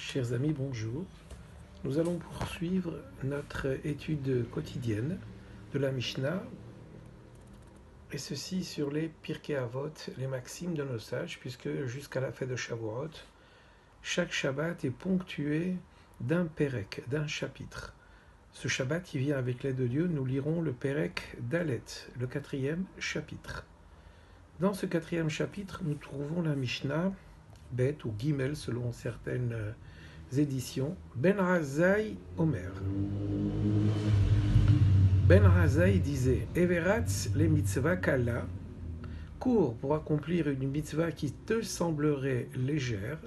Chers amis, bonjour. Nous allons poursuivre notre étude quotidienne de la Mishnah, et ceci sur les Pirkei Avot, les maximes de nos sages, puisque jusqu'à la fête de Shavuot, chaque Shabbat est ponctué d'un Pérek, d'un chapitre. Ce Shabbat qui vient avec l'aide de Dieu, nous lirons le Pérek Dalet, le 4e chapitre. Dans ce 4e chapitre, nous trouvons la Mishnah, Bet ou Gimel selon certaines éditions, Ben Razai Omer. Ben Razai disait Everatz le mitzvah kala, cours pour accomplir une mitzvah qui te semblerait légère,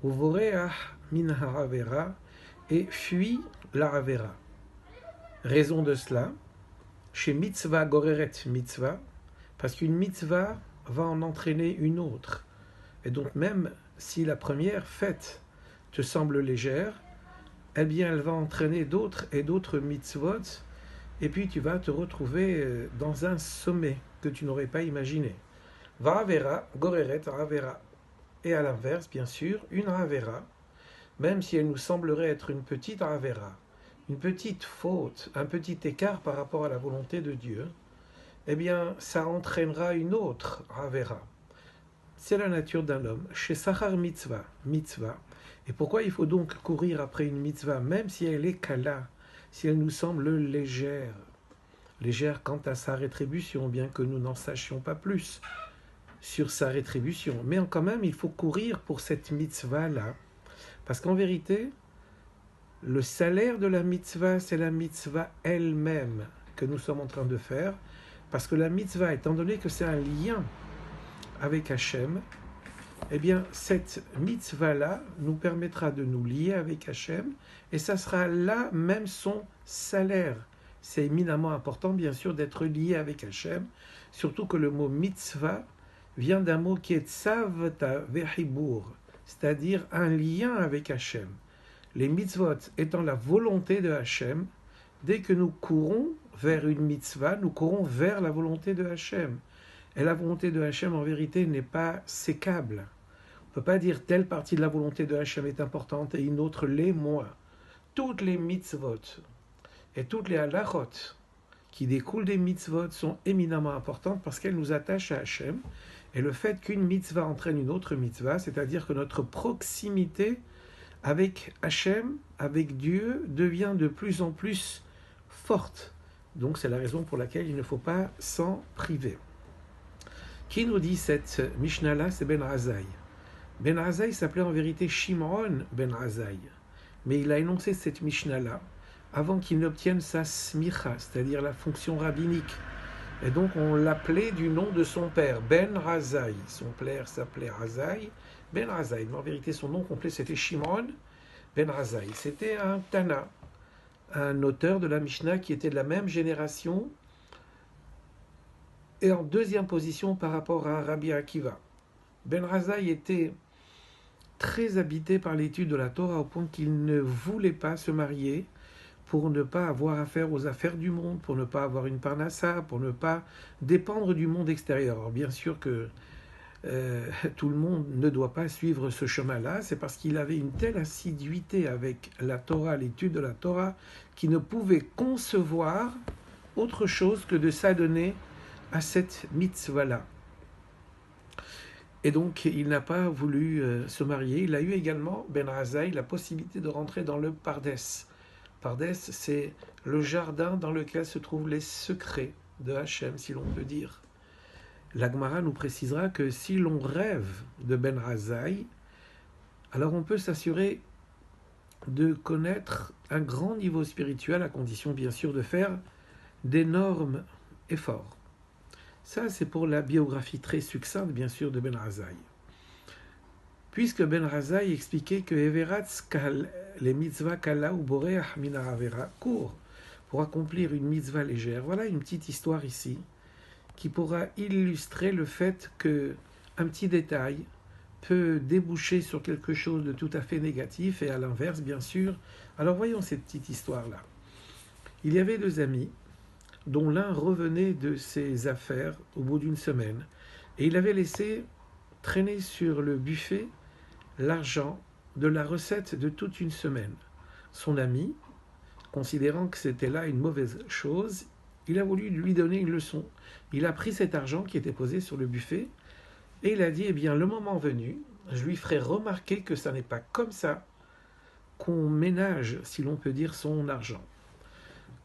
ou voreach min haravera, et fuis la ravera. Raison de cela, chez mitzvah goreret mitzvah, parce qu'une mitzvah va en entraîner une autre. Et donc même si la première faite te semble légère, eh bien elle va entraîner d'autres et d'autres mitzvot, et puis tu vas te retrouver dans un sommet que tu n'aurais pas imaginé. Va'avera, goreret, ravera. Et à l'inverse, bien sûr, une ravera, même si elle nous semblerait être une petite ravera, une petite faute, un petit écart par rapport à la volonté de Dieu, eh bien ça entraînera une autre ravera. C'est la nature d'un homme. Chez Sachar mitzvah, mitzvah. Et pourquoi il faut donc courir après une mitzvah, même si elle est kala, si elle nous semble légère, légère quant à sa rétribution, bien que nous n'en sachions pas plus sur sa rétribution. Mais quand même, il faut courir pour cette mitzvah-là, parce qu'en vérité, le salaire de la mitzvah, c'est la mitzvah elle-même que nous sommes en train de faire, parce que la mitzvah, étant donné que c'est un lien avec Hachem, eh bien, cette mitzvah-là nous permettra de nous lier avec Hachem, et ça sera là même son salaire. C'est éminemment important, bien sûr, d'être lié avec Hachem, surtout que le mot mitzvah vient d'un mot qui est tzavta vechibur, c'est-à-dire un lien avec Hachem. Les mitzvot étant la volonté de Hachem, dès que nous courons vers une mitzvah, nous courons vers la volonté de Hachem. Et la volonté de Hachem, en vérité, n'est pas sécable. On ne peut pas dire telle partie de la volonté de Hachem est importante et une autre l'est moins. Toutes les mitzvot et toutes les halachot qui découlent des mitzvot sont éminemment importantes parce qu'elles nous attachent à Hachem. Et le fait qu'une mitzvah entraîne une autre mitzvah, c'est-à-dire que notre proximité avec Hachem, avec Dieu, devient de plus en plus forte. Donc c'est la raison pour laquelle il ne faut pas s'en priver. Qui nous dit cette Mishnah-là? C'est Ben Razai. Ben Razai s'appelait en vérité Shimon Ben Razai, mais il a énoncé cette Mishnah-là avant qu'il n'obtienne sa smicha, c'est-à-dire la fonction rabbinique. Et donc on l'appelait du nom de son père, Ben Razai. Son père s'appelait Razai, Ben Razai. Mais en vérité son nom complet c'était Shimon Ben Razai. C'était un Tana, un auteur de la Mishnah qui était de la même génération, et en deuxième position par rapport à Rabbi Akiva. Ben Razai était très habité par l'étude de la Torah au point qu'il ne voulait pas se marier pour ne pas avoir affaire aux affaires du monde, pour ne pas avoir une parnassa, pour ne pas dépendre du monde extérieur. Alors bien sûr que tout le monde ne doit pas suivre ce chemin-là, c'est parce qu'il avait une telle assiduité avec la Torah, l'étude de la Torah, qu'il ne pouvait concevoir autre chose que de s'adonner à cette mitzvah-là. Et donc, il n'a pas voulu se marier. Il a eu également, Ben Razai, la possibilité de rentrer dans le Pardes. Pardes, c'est le jardin dans lequel se trouvent les secrets de Hachem, si l'on peut dire. La Gemara nous précisera que si l'on rêve de Ben Razai, alors on peut s'assurer de connaître un grand niveau spirituel, à condition bien sûr de faire d'énormes efforts. Ça, c'est pour la biographie très succincte, bien sûr, de Ben Razai. Puisque Ben Razai expliquait que Everatz les mitzvah kala ou boreach min haravera, court pour accomplir une mitzvah légère. Voilà une petite histoire ici qui pourra illustrer le fait que un petit détail peut déboucher sur quelque chose de tout à fait négatif et à l'inverse, bien sûr. Alors voyons cette petite histoire-là. Il y avait deux amis dont l'un revenait de ses affaires au bout d'une semaine, et il avait laissé traîner sur le buffet l'argent de la recette de toute une semaine. Son ami, considérant que c'était là une mauvaise chose, il a voulu lui donner une leçon. Il a pris cet argent qui était posé sur le buffet et il a dit, eh bien, le moment venu, je lui ferai remarquer que ça n'est pas comme ça qu'on ménage, si l'on peut dire, son argent.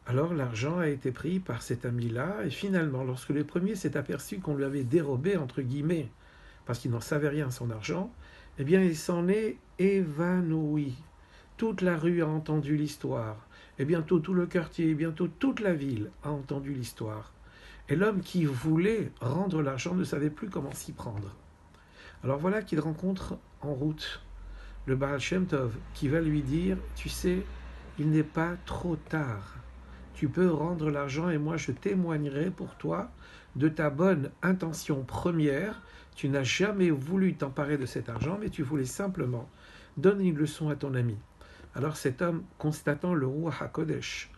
Alors l'argent a été pris par cet ami-là, et finalement, lorsque le premier s'est aperçu qu'on lui avait dérobé, entre guillemets, parce qu'il n'en savait rien son argent, eh bien il s'en est évanoui. Toute la rue a entendu l'histoire, et bientôt tout le quartier, et bientôt toute la ville a entendu l'histoire. Et l'homme qui voulait rendre l'argent ne savait plus comment s'y prendre. Alors voilà qu'il rencontre en route le Baal Shem Tov, qui va lui dire, tu sais, il n'est pas trop tard. Tu peux rendre l'argent et moi je témoignerai pour toi de ta bonne intention première. Tu n'as jamais voulu t'emparer de cet argent, mais tu voulais simplement donner une leçon à ton ami. Alors cet homme, constatant le Ruach HaKodesh,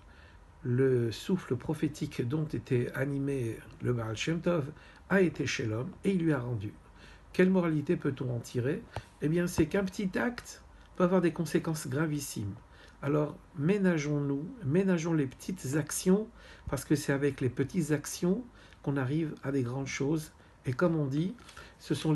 le souffle prophétique dont était animé le Baal Shem Tov, a été chez l'homme et il lui a rendu. Quelle moralité peut-on en tirer? Eh bien, c'est qu'un petit acte peut avoir des conséquences gravissimes. Alors, ménageons-nous, ménageons les petites actions, parce que c'est avec les petites actions qu'on arrive à des grandes choses. Et comme on dit, ce sont